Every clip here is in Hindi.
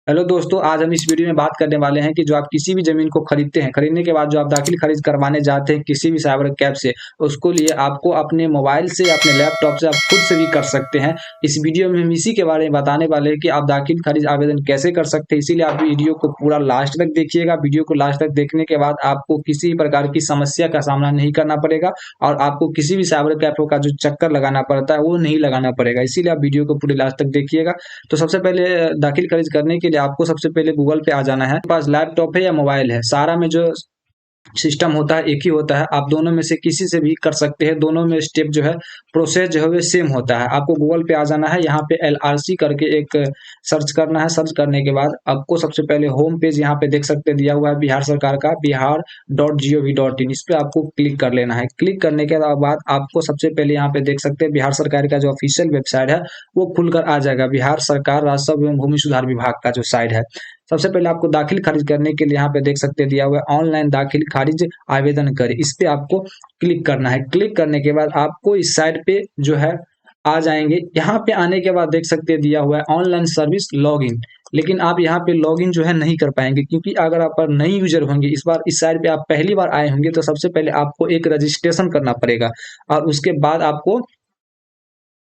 हेलो दोस्तों, आज हम इस वीडियो में बात करने वाले हैं कि जो आप किसी भी जमीन को खरीदते हैं, खरीदने के बाद जो आप दाखिल खारिज करवाने जाते हैं किसी भी साइबर कैफ से, उसको लिए आपको अपने मोबाइल से या अपने लैपटॉप से आप खुद से भी कर सकते हैं। इस वीडियो में हम इसी के बारे में बताने वाले हैं कि आप दाखिल खारिज आवेदन कैसे कर सकते हैं। इसीलिए आप वीडियो को पूरा लास्ट तक देखिएगा। वीडियो को लास्ट तक देखने के बाद आपको किसी प्रकार की समस्या का सामना नहीं करना पड़ेगा और आपको किसी भी साइबर कैफे का जो चक्कर लगाना पड़ता है वो नहीं लगाना पड़ेगा। इसीलिए आप वीडियो को पूरे लास्ट तक देखिएगा। तो सबसे पहले दाखिल खारिज करने के लिए आपको सबसे पहले गूगल पे आ जाना है। आपके पास लैपटॉप है या मोबाइल है, सारा में जो सिस्टम होता है एक ही होता है। आप दोनों में से किसी से भी कर सकते हैं। दोनों में स्टेप जो है, प्रोसेस जो है वो सेम होता है। आपको गूगल पे आ जाना है, यहाँ पे LRC करके एक सर्च करना है। सर्च करने के बाद आपको सबसे पहले होम पेज यहाँ पे देख सकते हैं दिया हुआ है बिहार सरकार का, बिहार.gov.in। इस पे आपको क्लिक कर लेना है। क्लिक करने के बाद आपको सबसे पहले यहाँ पे देख सकते हैं बिहार सरकार का जो ऑफिशियल वेबसाइट है वो खुलकर आ जाएगा। बिहार सरकार राजस्व एवं भूमि सुधार विभाग का जो साइट है। सबसे पहले आपको दाखिल खारिज करने के लिए यहाँ पे देख सकते हैं दिया हुआ है ऑनलाइन दाखिल खारिज आवेदन करें। इस पे आपको क्लिक करना है। क्लिक करने के बाद आपको इस साइट पे जो है आ जाएंगे। यहाँ पे आने के बाद देख सकते हैं दिया हुआ है ऑनलाइन सर्विस लॉगिन। लेकिन आप यहाँ पे लॉगिन जो है नहीं कर पाएंगे, क्योंकि अगर आप नई यूजर होंगे, इस बार इस साइट पे आप पहली बार आए होंगे, तो सबसे पहले आपको एक रजिस्ट्रेशन करना पड़ेगा और उसके बाद आपको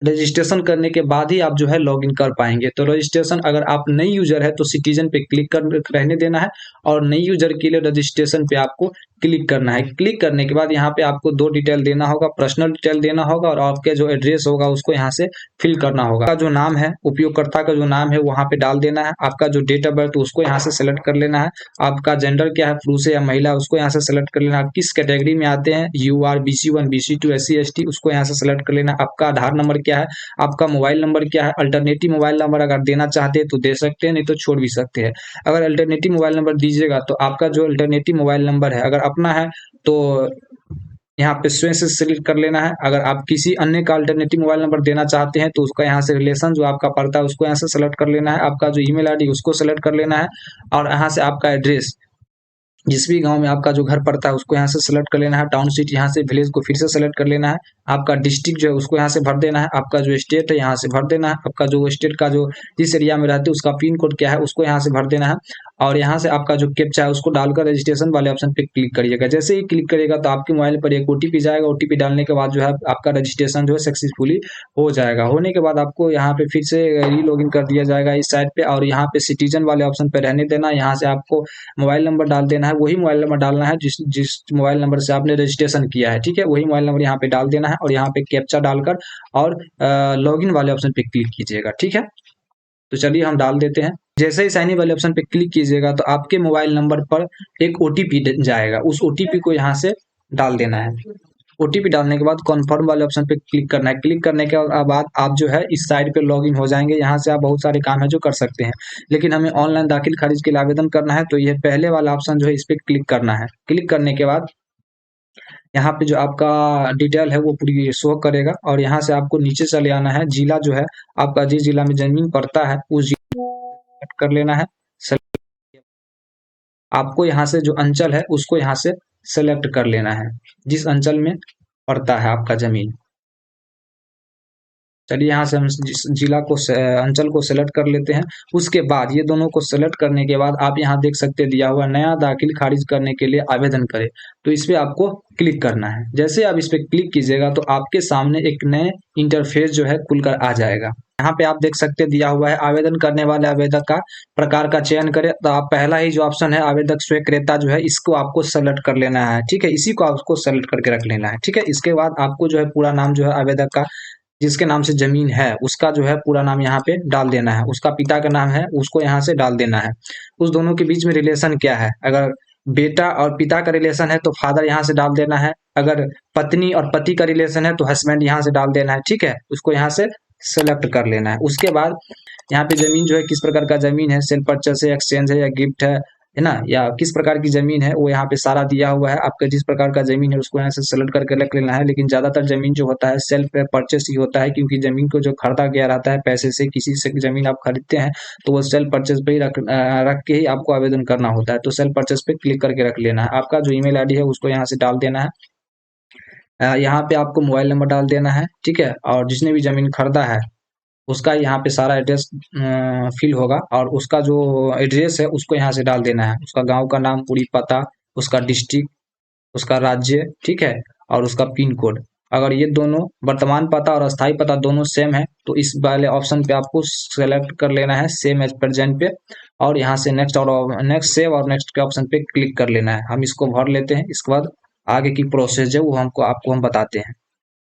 रजिस्ट्रेशन करने के बाद ही आप जो है लॉगिन कर पाएंगे। तो रजिस्ट्रेशन अगर आप नई यूजर है तो सिटीजन पे क्लिक कर रहने देना है और नई यूजर के लिए रजिस्ट्रेशन पे आपको क्लिक करना है। क्लिक करने के बाद यहाँ पे आपको दो डिटेल देना होगा, पर्सनल डिटेल देना होगा और आपके जो एड्रेस होगा उसको यहाँ से फिल करना होगा। आपका जो नाम है, उपयोगकर्ता का जो नाम है वहाँ पे डाल देना है। आपका जो डेट ऑफ बर्थ उसको यहाँ से सेलेक्ट कर लेना है। आपका जेंडर क्या है, पुरुष है या महिला, उसको यहाँ से सेलेक्ट कर लेना है। आप किस कैटेगरी में आते हैं, UR BC1 BC2 SC ST, उसको यहाँ से सेलेक्ट कर लेना है। आपका आधार नंबर क्या है, आपका मोबाइल नंबर क्या है। अल्टरनेटिव मोबाइल नंबर अगर देना चाहते हैं तो दे सकते हैं, नहीं तो छोड़ भी सकते हैं। अगर अल्टरनेटिव मोबाइल नंबर दीजिएगा तो आपका जो अल्टरनेटिव मोबाइल नंबर है, अगर अपना है तो यहाँ पे स्वयं से सिलेक्ट कर लेना है। अगर आप किसी अन्य का अल्टरनेटिव मोबाइल नंबर देना चाहते हैं तो उसका यहाँ से रिलेशन जो आपका पड़ता है उसको यहाँ से सेलेक्ट कर लेना है। आपका जो ईमेल आईडी उसको सेलेक्ट कर लेना है और यहाँ से आपका एड्रेस, जिस भी गांव में आपका जो घर पड़ता है उसको यहाँ से सेलेक्ट कर लेना है। टाउन सिटी यहाँ से, विलेज को फिर से सेलेक्ट कर लेना है। आपका डिस्ट्रिक्ट जो है उसको यहाँ से भर देना है। आपका जो स्टेट है यहाँ से भर देना है। आपका जो स्टेट का जो जिस एरिया में रहते हैं उसका पिन कोड क्या है उसको यहाँ से भर देना है और यहाँ से आपका जो कैप्चा है उसको डालकर रजिस्ट्रेशन वाले ऑप्शन पे क्लिक करिएगा। जैसे ही क्लिक करिएगा तो आपके मोबाइल पर एक OTP जाएगा। OTP डालने के बाद जो है आपका रजिस्ट्रेशन जो है सक्सेसफुली हो जाएगा। होने के बाद आपको यहाँ पे फिर से री लॉगिन कर दिया जाएगा इस साइट पे और यहाँ पे सिटीजन वाले ऑप्शन पे रहने देना। यहाँ से आपको मोबाइल नंबर डाल देना है, वही मोबाइल नंबर डालना है जिस जिस मोबाइल नंबर से आपने रजिस्ट्रेशन किया है। ठीक है, वही मोबाइल नंबर यहाँ पे डाल देना है और यहाँ पे कैप्चा डालकर और लॉगिन वाले ऑप्शन पे क्लिक कीजिएगा। ठीक है, तो चलिए हम डाल देते हैं। जैसे ही साइन इन वाले ऑप्शन पे क्लिक कीजिएगा तो आपके मोबाइल नंबर पर एक OTP जाएगा। उस OTP को यहाँ से डाल देना है। OTP डालने के बाद कॉन्फर्म वाले ऑप्शन पे क्लिक करना है। क्लिक करने के बाद आप जो है इस साइट पे लॉगिन हो जाएंगे। यहाँ से आप बहुत सारे काम है जो कर सकते हैं, लेकिन हमें ऑनलाइन दाखिल खारिज के लिए आवेदन करना है तो यह पहले वाला ऑप्शन जो है इस पे क्लिक करना है। क्लिक करने के बाद यहाँ पे जो आपका डिटेल है वो पूरी शो करेगा और यहाँ से आपको नीचे चले आना है। जिला जो है आपका जिस जिला में जमीन पड़ता है उस जिला कर लेना है। आपको यहाँ से जो अंचल है उसको यहाँ से सेलेक्ट कर लेना है, जिस अंचल में पड़ता है आपका जमीन। चलिए यहाँ से हम जिला को अंचल को सेलेक्ट कर लेते हैं। उसके बाद ये दोनों को सेलेक्ट करने के बाद आप यहाँ देख सकते हैं दिया हुआ नया दाखिल खारिज करने के लिए आवेदन करें, तो इस पे आपको क्लिक करना है। जैसे आप इस पे क्लिक कीजिएगा तो आपके सामने एक नए इंटरफेस जो है खुलकर आ जाएगा। यहाँ पे आप देख सकते हैं दिया हुआ है आवेदन करने वाले आवेदक का प्रकार का चयन करें। तो आप पहला ही जो ऑप्शन है आवेदक स्वीकृता जो है इसको आपको सेलेक्ट कर लेना है। ठीक है, इसी को आपको सेलेक्ट करके रख लेना है। ठीक है, इसके बाद आपको जो है पूरा नाम जो है आवेदक का, जिसके नाम से जमीन है उसका जो है पूरा नाम यहाँ पे डाल देना है। उसका पिता का नाम है उसको यहाँ से डाल देना है। उस दोनों के बीच में रिलेशन क्या है, अगर बेटा और पिता का रिलेशन है तो फादर यहाँ से डाल देना है। अगर पत्नी और पति का रिलेशन है तो हस्बैंड यहाँ से डाल देना है। ठीक है, उसको यहाँ से सेलेक्ट कर लेना है। उसके बाद यहाँ पे जमीन जो है किस प्रकार का जमीन है, सेल परचेस है, एक्सचेंज है या गिफ्ट है ना, या किस प्रकार की जमीन है वो यहाँ पे सारा दिया हुआ है। आपका जिस प्रकार का जमीन है उसको यहाँ से सेलेक्ट करके रख लेना है। लेकिन ज्यादातर जमीन जो होता है सेल्फ परचेस ही होता है, क्योंकि जमीन को जो खरीदा गया रहता है पैसे से, किसी से जमीन आप खरीदते हैं तो वो सेल्फ परचेस पे ही रख के ही आपको आवेदन करना होता है। तो सेल्फ परचेस पे क्लिक करके रख लेना है। आपका जो ईमेल आईडी है उसको यहाँ से डाल देना है। यहाँ पे आपको मोबाइल नंबर डाल देना है। ठीक है, और जिसने भी जमीन खरीदा है उसका यहाँ पे सारा एड्रेस फिल होगा और उसका जो एड्रेस है उसको यहाँ से डाल देना है, उसका गांव का नाम, पूरी पता, उसका डिस्ट्रिक्ट, उसका राज्य, ठीक है, और उसका पिन कोड। अगर ये दोनों वर्तमान पता और अस्थायी पता दोनों सेम है तो इस वाले ऑप्शन पे आपको सेलेक्ट कर लेना है सेम एज प्रेजेंट पे, और यहाँ से नेक्स्ट और नेक्स्ट सेव और नेक्स्ट के ऑप्शन पे क्लिक कर लेना है। हम इसको भर लेते हैं, इसके बाद आगे की प्रोसेस है वो हमको आपको हम बताते हैं।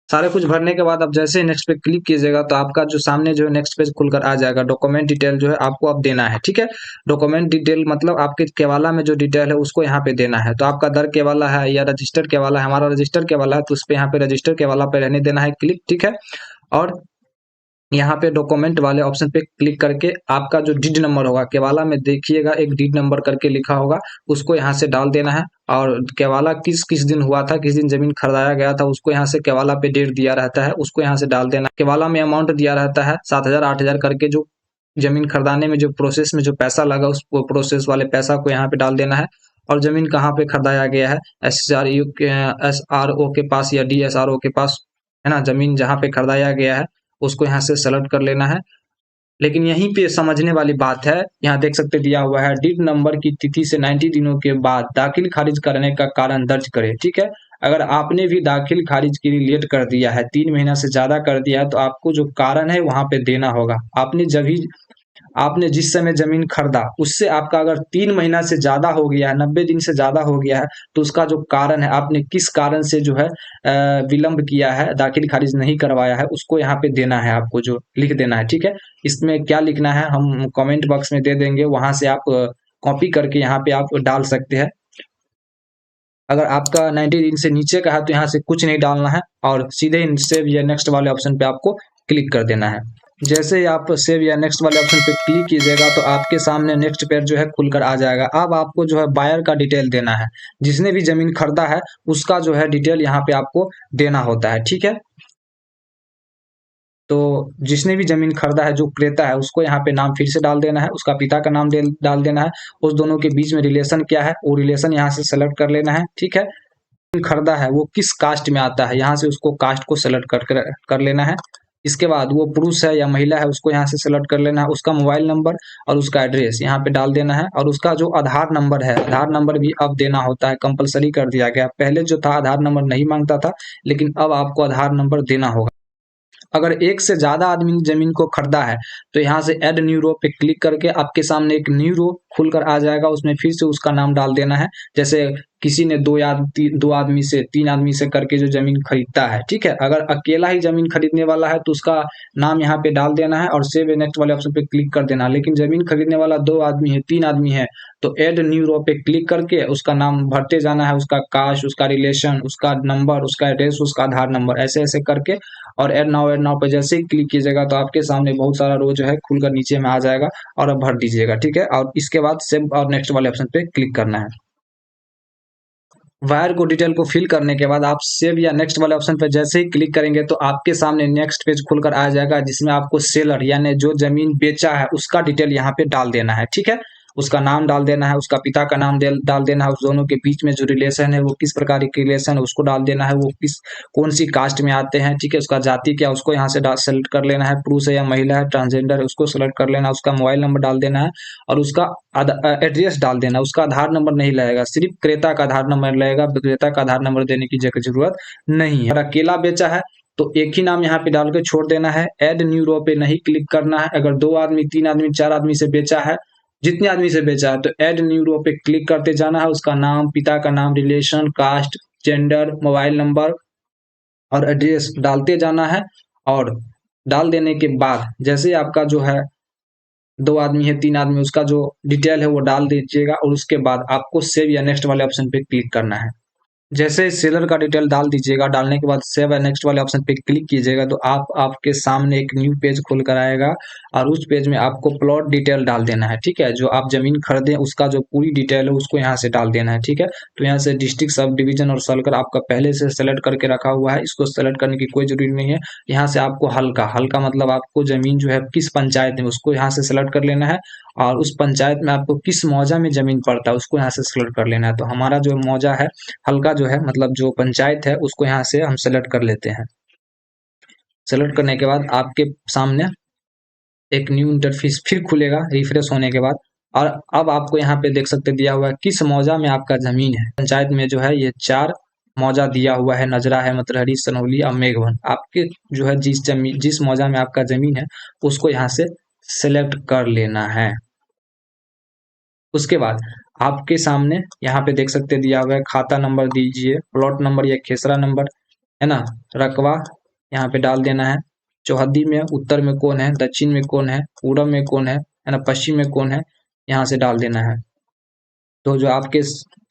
सारे कुछ भरने के बाद अब जैसे नेक्स्ट पे क्लिक कीजिएगा तो आपका जो सामने जो नेक्स्ट पेज खुलकर आ जाएगा। डॉक्यूमेंट डिटेल जो है आपको अब देना है, ठीक है। डॉक्यूमेंट डिटेल मतलब आपके केवाला में जो डिटेल है उसको यहाँ पे देना है। तो आपका दर केवाला है या रजिस्टर केवाला है, हमारा रजिस्टर केवाला है तो उस पे यहाँ पे रजिस्टर केवाला पे रहने देना है क्लिक, ठीक है। और यहाँ पे डॉक्यूमेंट वाले ऑप्शन पे क्लिक करके आपका जो डीड नंबर होगा, केवाला में देखिएगा एक डीड नंबर करके लिखा होगा, उसको यहाँ से डाल देना है। और केवाला किस किस दिन हुआ था, किस दिन जमीन खरीदाया गया था, उसको यहाँ से केवाला पे डेट दिया रहता है, उसको यहाँ से डाल देना। केवाला में अमाउंट दिया रहता है 7,000 8,000 करके, जो जमीन खरीदाने में जो प्रोसेस में जो पैसा लगा उस प्रोसेस वाले पैसा को यहाँ पे डाल देना है। और जमीन कहाँ पे खरीदाया गया है, SRO के पास या DSRO के पास, है ना, जमीन जहाँ पे खरीदाया गया है उसको यहाँ से सेलेक्ट कर लेना है। लेकिन यहीं पे समझने वाली बात है, यहाँ देख सकते दिया हुआ है डीड नंबर की तिथि से 90 दिनों के बाद दाखिल खारिज करने का कारण दर्ज करें, ठीक है। अगर आपने भी दाखिल खारिज के लिए लेट कर दिया है, 3 महीना से ज्यादा कर दिया है, तो आपको जो कारण है वहां पे देना होगा। आपने जिस समय जमीन खरीदा उससे आपका अगर 3 महीना से ज्यादा हो गया है, 90 दिन से ज्यादा हो गया है, तो उसका जो कारण है, आपने किस कारण से जो है विलंब किया है, दाखिल खारिज नहीं करवाया है, उसको यहाँ पे देना है, आपको जो लिख देना है, ठीक है। इसमें क्या लिखना है हम कमेंट बॉक्स में दे देंगे, वहां से आप कॉपी करके यहाँ पे आप डाल सकते हैं। अगर आपका 90 दिन से नीचे का है तो यहाँ से कुछ नहीं डालना है और सीधे सेव या नेक्स्ट वाले ऑप्शन पे आपको क्लिक कर देना है। जैसे ही आप सेव या नेक्स्ट वाले ऑप्शन पे क्लिक कीजिएगा तो आपके सामने नेक्स्ट पेज जो है खुलकर आ जाएगा। अब आपको जो है बायर का डिटेल देना है, जिसने भी जमीन खरीदा है उसका जो है डिटेल यहाँ पे आपको देना होता है, ठीक है। तो जिसने भी जमीन खरीदा है, जो क्रेता है, उसको यहाँ पे नाम फिर से डाल देना है, उसका पिता का नाम डाल देना है, उस दोनों के बीच में रिलेशन क्या है वो रिलेशन यहाँ से सेलेक्ट कर लेना है, ठीक है। खरीदा है वो किस कास्ट में आता है, यहाँ से उसको कास्ट को सेलेक्ट कर लेना है। इसके बाद वो पुरुष है या महिला है उसको यहाँ से सेलेक्ट कर लेना है, उसका मोबाइल नंबर और उसका एड्रेस यहाँ पे डाल देना है। और उसका जो आधार नंबर है, आधार नंबर भी अब देना होता है, कंपलसरी कर दिया गया। पहले जो था आधार नंबर नहीं मांगता था, लेकिन अब आपको आधार नंबर देना होगा। अगर एक से ज्यादा आदमी जमीन को खरीदा है तो यहाँ से ऐड न्यू रो पे क्लिक करके आपके सामने एक न्यू रो खुलकर आ जाएगा, उसमें फिर से उसका नाम डाल देना है। जैसे किसी ने दो आदमी से 3 आदमी से करके जो जमीन खरीदता है, ठीक है। अगर अकेला ही जमीन खरीदने वाला है तो उसका नाम यहाँ पे डाल देना है और सेव नेक्स्ट वाले ऑप्शन पे क्लिक कर देना। लेकिन जमीन खरीदने वाला 2 आदमी है, 3 आदमी है, तो ऐड न्यू रो पे क्लिक करके उसका नाम भरते जाना है, उसका कास्ट, उसका रिलेशन, उसका नंबर, उसका एड्रेस, उसका आधार नंबर, ऐसे ऐसे करके। और ऐड नाउ पे जैसे ही क्लिक कीजिएगा तो आपके सामने बहुत सारा रो जो है खुलकर नीचे में आ जाएगा और अब भर दीजिएगा, ठीक है। और इसके बाद सेव और नेक्स्ट वाले ऑप्शन पे क्लिक करना है। वायर को डिटेल को फिल करने के बाद आप सेव या नेक्स्ट वाले ऑप्शन पे जैसे ही क्लिक करेंगे तो आपके सामने नेक्स्ट पेज खुलकर आ जाएगा, जिसमें आपको सेलर यानी जो जमीन बेचा है उसका डिटेल यहाँ पे डाल देना है, ठीक है। उसका नाम डाल देना है, उसका पिता का नाम डाल देना है, उस दोनों के बीच में जो रिलेशन है वो किस प्रकार की रिलेशन है उसको डाल देना है, वो कौन सी कास्ट में आते हैं, ठीक है। उसका जाति क्या उसको यहाँ से सेलेक्ट कर लेना है, पुरुष है या महिला है, ट्रांसजेंडर है उसको सेलेक्ट कर लेना है, उसका मोबाइल नंबर डाल देना है और उसका एड्रेस डाल देना। उसका आधार नंबर नहीं लगेगा, सिर्फ क्रेता का आधार नंबर लगेगा, विक्रेता का आधार नंबर देने की जरूरत नहीं है। अगर अकेला बेचा है तो एक ही नाम यहाँ पे डाल के छोड़ देना है, ऐड न्यू रो पे नहीं क्लिक करना है। अगर 2 आदमी 3 आदमी 4 आदमी से बेचा है, जितने आदमी से बेचा है, तो ऐड न्यू रो पे क्लिक करते जाना है, उसका नाम, पिता का नाम, relation, caste, gender, mobile number और एड्रेस डालते जाना है। और डाल देने के बाद जैसे आपका जो है 2 आदमी है 3 आदमी, उसका जो डिटेल है वो डाल दीजिएगा और उसके बाद आपको सेव या नेक्स्ट वाले ऑप्शन पे क्लिक करना है। जैसे सेलर का डिटेल डाल दीजिएगा, डालने के बाद सेव एंड नेक्स्ट वाले ऑप्शन पे क्लिक कीजिएगा तो आपके सामने एक न्यू पेज खुल कर आएगा और उस पेज में आपको प्लॉट डिटेल डाल देना है, ठीक है। जो आप जमीन खरीदे उसका जो पूरी डिटेल है उसको यहाँ से डाल देना है, ठीक है। तो यहाँ से डिस्ट्रिक्ट, सब डिवीजन और सर्कल आपका पहले से सेलेक्ट करके रखा हुआ है, इसको सेलेक्ट करने की कोई जरूरी नहीं है। यहाँ से आपको हल्का हल्का मतलब आपको जमीन जो है किस पंचायत में उसको यहाँ से सेलेक्ट कर लेना है और उस पंचायत में आपको किस मौजा में जमीन पड़ता है उसको यहाँ से सेलेक्ट कर लेना है। तो हमारा जो मौजा है हल्का जो है मतलब जो पंचायत है उसको यहाँ से हम सेलेक्ट कर लेते हैं। सेलेक्ट करने के बाद आपके सामने एक न्यू इंटरफेस फिर खुलेगा रिफ्रेश होने के बाद। और अब आपको यहाँ पे देख सकते दिया हुआ है किस मौजा में आपका जमीन है। पंचायत में जो है ये 4 मौजा दिया हुआ है, नजरा है, मतरहरी, सनौली और मेघवन। आपके जो है जिस मौजा में आपका जमीन है उसको यहाँ से सेलेक्ट कर लेना है। उसके बाद आपके सामने यहाँ पे देख सकते दिया हुआ है खाता नंबर दीजिए, प्लॉट नंबर या खेसरा नंबर, है ना, रकबा यहाँ पे डाल देना है। चौहद्दी में उत्तर में कौन है, दक्षिण में कौन है, पूरब में कौन है ना, पश्चिम में कौन है, यहाँ से डाल देना है। तो जो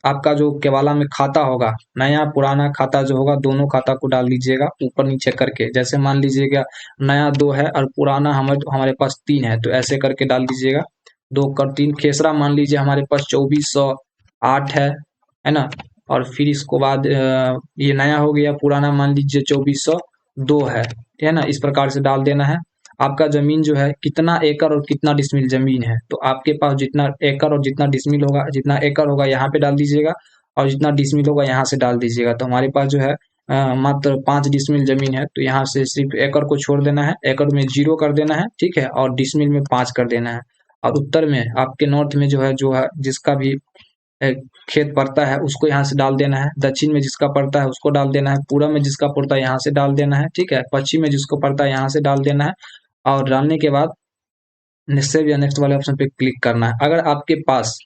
आपका जो केवाला में खाता होगा, नया पुराना खाता जो होगा दोनों खाता को डाल दीजिएगा ऊपर नीचे करके। जैसे मान लीजिएगा नया 2 है और पुराना हमारे पास 3 है, तो ऐसे करके डाल दीजिएगा। 2 कर 3 खेसरा मान लीजिए हमारे पास 2408 है ना। और फिर इसको बाद ये नया हो गया, पुराना मान लीजिए 2402 है, ठीक है ना। इस प्रकार से डाल देना है। आपका जमीन जो है कितना एकड़ और कितना डिसमिल जमीन है, तो आपके पास जितना एकड़ और जितना डिसमिल होगा, जितना एकड़ होगा यहाँ पे डाल दीजिएगा और जितना डिसमिल होगा यहाँ से डाल दीजिएगा। तो हमारे पास जो है मात्र 5 डिसमिल जमीन है, तो यहाँ से सिर्फ एकड़ को छोड़ देना है, एकड़ में 0 कर देना है, ठीक है, और डिसमिल में 5 कर देना है। और उत्तर में आपके नॉर्थ में जो है जिसका भी खेत पड़ता है उसको यहाँ से डाल देना है। दक्षिण में जिसका पड़ता है उसको डाल देना है। पूरब में जिसका पड़ता है यहाँ से डाल देना है, ठीक है। पश्चिम में जिसको पड़ता है यहाँ से डाल देना है। और डालने के बाद सेव या नेक्स्ट वाले ऑप्शन पे क्लिक करना है। अगर आपके पास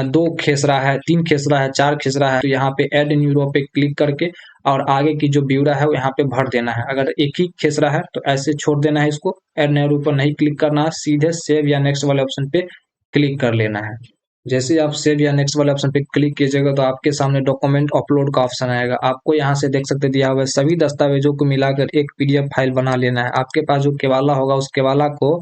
2 खेसरा है, 3 खेसरा है, 4 खेसरा है, तो यहाँ पे ऐड न्यू रो पे क्लिक करके और आगे की जो ब्यौरा है वो यहाँ पे भर देना है। अगर एक ही खेसरा है तो ऐसे छोड़ देना है, इसको ऐड न्यू रो पर नहीं क्लिक करना है, सीधे सेव या नेक्स्ट वाले ऑप्शन पे क्लिक कर लेना है। जैसे ही आप सेव या नेक्स्ट वाले ऑप्शन पे क्लिक कीजिएगा तो आपके सामने डॉक्यूमेंट अपलोड का ऑप्शन आएगा। आपको यहाँ से देख सकते दिया हुआ है सभी दस्तावेजों को मिलाकर एक पीडीएफ फाइल बना लेना है। आपके पास जो केवाला होगा उस केवाला को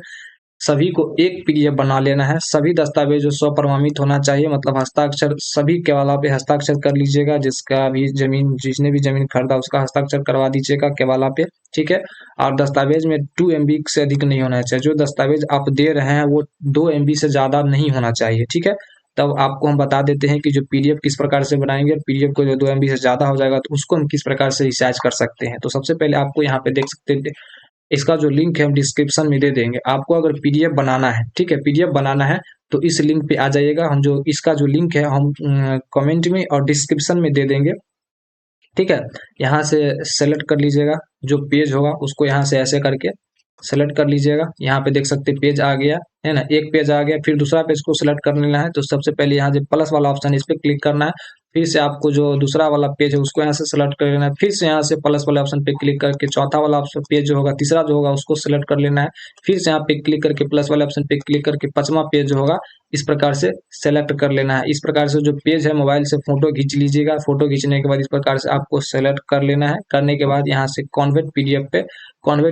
सभी को एक पीडीएफ बना लेना है। सभी दस्तावेजों स्वप्रमाणित होना चाहिए, मतलब हस्ताक्षर सभी केवाला पे हस्ताक्षर कर लीजिएगा। जिसने भी जमीन खरीदा उसका हस्ताक्षर करवा दीजिएगा केवाला पे, ठीक है। और दस्तावेज में 2 MB से अधिक नहीं होना चाहिए। जो दस्तावेज आप दे रहे हैं वो 2 MB से ज्यादा नहीं होना चाहिए, ठीक है। तब आपको हम बता देते हैं कि जो पीडीएफ किस प्रकार से बनाएंगे। पीडीएफ को जो 2 MB से ज्यादा हो जाएगा तो उसको हम किस प्रकार से रिसाइज कर सकते हैं। तो सबसे पहले आपको यहाँ पे देख सकते हैं, इसका जो लिंक है हम डिस्क्रिप्शन में दे देंगे। आपको अगर पीडीएफ बनाना है, ठीक है, पीडीएफ बनाना है तो इस लिंक पे आ जाइएगा। हम जो इसका जो लिंक है हम कमेंट में और डिस्क्रिप्शन में दे देंगे, ठीक है। यहाँ से सेलेक्ट कर लीजिएगा, जो पेज होगा उसको यहाँ से ऐसे करके सेलेक्ट कर लीजिएगा। यहाँ पे देख सकते हैं पेज आ गया है ना, एक पेज आ गया। फिर दूसरा पेज को सेलेक्ट कर लेना है। तो सबसे पहले यहाँ जो प्लस वाला ऑप्शन है इस पर क्लिक करना है। फिर से आपको जो दूसरा वाला पेज है उसको यहाँ से सेलेक्ट कर लेना है। फिर से यहाँ से प्लस वाले ऑप्शन पे क्लिक करके चौथा वाला ऑप्शन पेज जो होगा, तीसरा जो होगा उसको सेलेक्ट कर लेना है। फिर से यहाँ पे क्लिक करके प्लस वाले ऑप्शन पे क्लिक करके 5वां पेज जो होगा इस प्रकार से सेलेक्ट कर लेना है। इस प्रकार से जो पेज है मोबाइल से फोटो खींच लीजिएगा। फोटो खींचने के बाद इस प्रकार से आपको सेलेक्ट कर लेना है। करने के बाद यहाँ से कन्वर्ट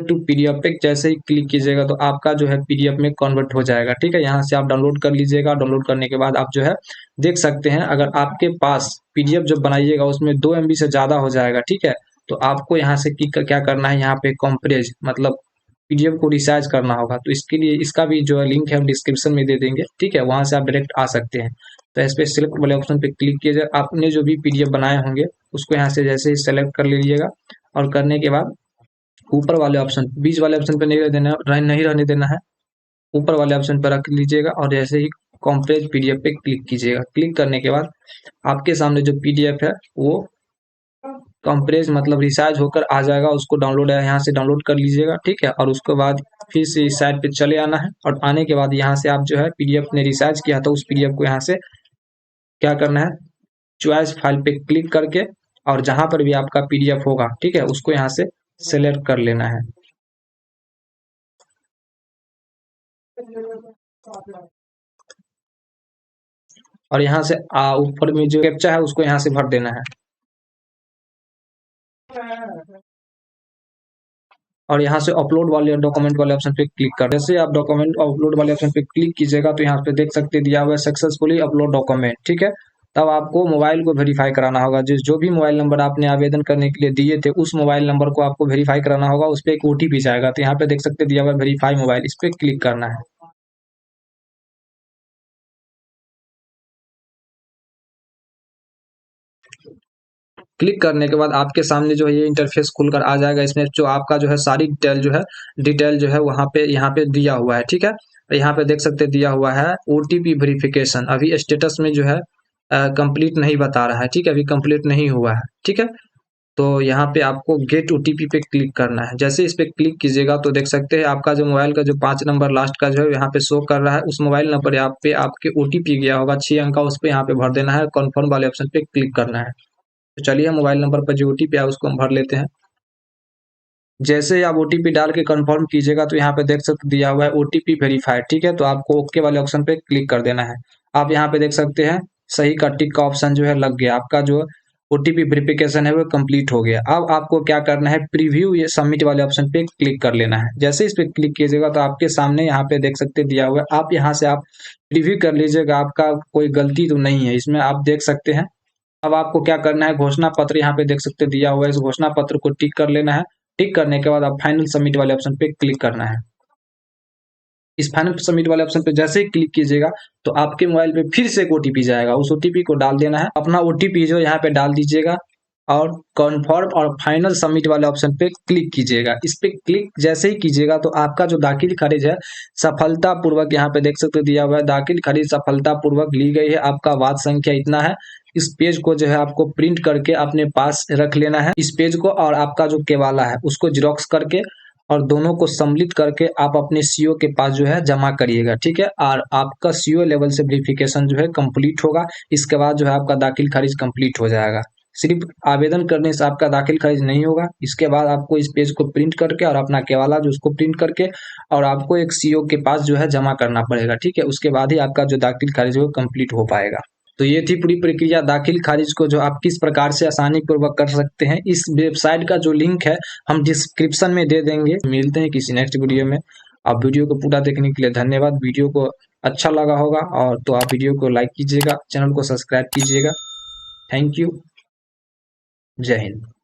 टू पीडीएफ पे जैसे ही क्लिक कीजिएगा तो आपका जो है पीडीएफ में कन्वर्ट हो जाएगा, ठीक है। यहाँ से आप डाउनलोड कर लीजिएगा। डाउनलोड करने के बाद आप जो है देख सकते हैं, अगर आपके पास पीडीएफ जो बनाइएगा उसमें 2 MB से ज्यादा हो जाएगा, ठीक है, तो आपको यहाँ से क्या करना है, यहाँ पे कंप्रेस मतलब पीडीएफ को रिसाइज करना होगा। तो इसके लिए इसका भी जो है लिंक है हम डिस्क्रिप्शन में दे देंगे, ठीक है, वहां से आप डायरेक्ट आ सकते हैं। तो इस पे सिलेक्ट वाले ऑप्शन पे क्लिक कीजिए। आपने जो भी पीडीएफ बनाए होंगे उसको यहाँ से जैसे ही सेलेक्ट कर लीजिएगा। और करने के बाद ऊपर वाले ऑप्शन, बीच वाले ऑप्शन पे नहीं रहने देना है, ऊपर वाले ऑप्शन पर रख लीजिएगा। और जैसे ही कॉम्प्रेस पीडीएफ पे क्लिक कीजिएगा। क्लिक करने के बाद आपके सामने जो पीडीएफ है वो कंप्रेस मतलब रिसाइज होकर आ जाएगा। उसको डाउनलोड है यहाँ से डाउनलोड कर लीजिएगा, ठीक है। और उसके बाद फिर से इस साइड पे चले आना है। और आने के बाद यहाँ से आप जो है पीडीएफ ने रिसाइज किया था उस पीडीएफ को यहाँ से क्या करना है, चॉइस फाइल पे क्लिक करके और जहां पर भी आपका पीडीएफ होगा, ठीक है, उसको यहाँ से सेलेक्ट कर लेना है। और यहाँ से ऊपर में जो कैप्चा है उसको यहाँ से भर देना है। और यहाँ से अपलोड वाले डॉक्यूमेंट वाले ऑप्शन पे क्लिक कर, जैसे आप डॉक्यूमेंट अपलोड वाले ऑप्शन पे क्लिक कीजिएगा तो यहाँ पे देख सकते दिया हुआ है सक्सेसफुली अपलोड डॉक्यूमेंट, ठीक है। तब आपको मोबाइल को वेरीफाई कराना होगा। जो भी मोबाइल नंबर आपने आवेदन करने के लिए दिए थे उस मोबाइल नंबर को आपको वेरीफाई कराना होगा। उस पर एक ओटीपी जाएगा, तो यहाँ पे देख सकते दिया हुआ है वेरीफाई मोबाइल, इस पे क्लिक करना है। क्लिक करने के बाद आपके सामने जो है ये इंटरफेस खुलकर आ जाएगा। इसमें जो आपका जो है सारी डिटेल जो है वहाँ पे यहाँ पे दिया हुआ है, ठीक है। यहाँ पे देख सकते दिया हुआ है ओटीपी वेरिफिकेशन, अभी स्टेटस में जो है कंप्लीट नहीं बता रहा है, ठीक है, अभी कंप्लीट नहीं हुआ है, ठीक है। तो यहाँ पे आपको गेट ओटीपी पे क्लिक करना है। जैसे इस पे क्लिक कीजिएगा तो देख सकते हैं आपका जो मोबाइल का जो 5 नंबर लास्ट का जो है यहाँ पे शो कर रहा है, उस मोबाइल नंबर यहाँ पे आपके ओटीपी गया होगा 6 अंक का, उस पे यहाँ पे भर देना है, कन्फर्म वाले ऑप्शन पे क्लिक करना है। तो चलिए मोबाइल नंबर पर जो ओटीपी है उसको हम भर लेते हैं। जैसे ही आप ओटीपी डाल के कंफर्म कीजिएगा तो यहाँ पे देख सकते दिया हुआ है ओटीपी वेरीफाइड, ठीक है। तो आपको ओके वाले ऑप्शन पे क्लिक कर देना है। आप यहाँ पे देख सकते हैं सही का टिक का ऑप्शन जो है लग गया, आपका जो ओटीपी वेरिफिकेशन है वो कंप्लीट हो गया। अब आपको क्या करना है, प्रीव्यू ये सबमिट वाले ऑप्शन पे क्लिक कर लेना है। जैसे इस पे क्लिक कीजिएगा तो आपके सामने यहाँ पे देख सकते दिया हुआ है, आप यहाँ से आप प्रीव्यू कर लीजिएगा, आपका कोई गलती तो नहीं है इसमें, आप देख सकते हैं। अब आपको क्या करना है, घोषणा पत्र यहाँ पे देख सकते दिया हुआ है, इस घोषणा पत्र को टिक कर लेना है। टिक करने के बाद आप फाइनल सबमिट वाले ऑप्शन पे क्लिक करना है। इस फाइनल सबमिट वाले ऑप्शन पे जैसे ही क्लिक कीजिएगा तो आपके मोबाइल पे फिर से एक ओटीपी जाएगा, उस ओटीपी को डाल देना है। अपना ओटीपी जो यहाँ पे डाल दीजिएगा और कन्फर्म और फाइनल सबमिट वाले ऑप्शन पे क्लिक कीजिएगा। इस पे क्लिक जैसे ही कीजिएगा तो आपका जो दाखिल खारिज है सफलतापूर्वक, यहाँ पे देख सकते दिया हुआ है दाखिल खारिज सफलतापूर्वक ली गई है, आपका वाद संख्या इतना है। इस पेज को जो है आपको प्रिंट करके अपने पास रख लेना है, इस पेज को, और आपका जो केवाला है उसको जेरॉक्स करके और दोनों को सम्मिलित करके आप अपने सीईओ के पास जो है जमा करिएगा, ठीक है। और आपका सीईओ लेवल से वेरिफिकेशन जो है कंप्लीट होगा। इसके बाद जो है आपका दाखिल खारिज कंप्लीट हो जाएगा। सिर्फ आवेदन करने से आपका दाखिल खारिज नहीं होगा, इसके बाद आपको इस पेज को प्रिंट करके और अपना केवाला जो उसको प्रिंट करके और आपको एक सीईओ के पास जो है जमा करना पड़ेगा, ठीक है। उसके बाद ही आपका जो दाखिल खारिज वो कंप्लीट हो पाएगा। तो ये थी पूरी प्रक्रिया दाखिल खारिज को जो आप किस प्रकार से आसानी पूर्वक कर सकते हैं। इस वेबसाइट का जो लिंक है हम डिस्क्रिप्शन में दे देंगे। मिलते हैं किसी नेक्स्ट वीडियो में। आप वीडियो को पूरा देखने के लिए धन्यवाद। वीडियो को अच्छा लगा होगा और तो आप वीडियो को लाइक कीजिएगा, चैनल को सब्सक्राइब कीजिएगा। Thank you. जय हिंद।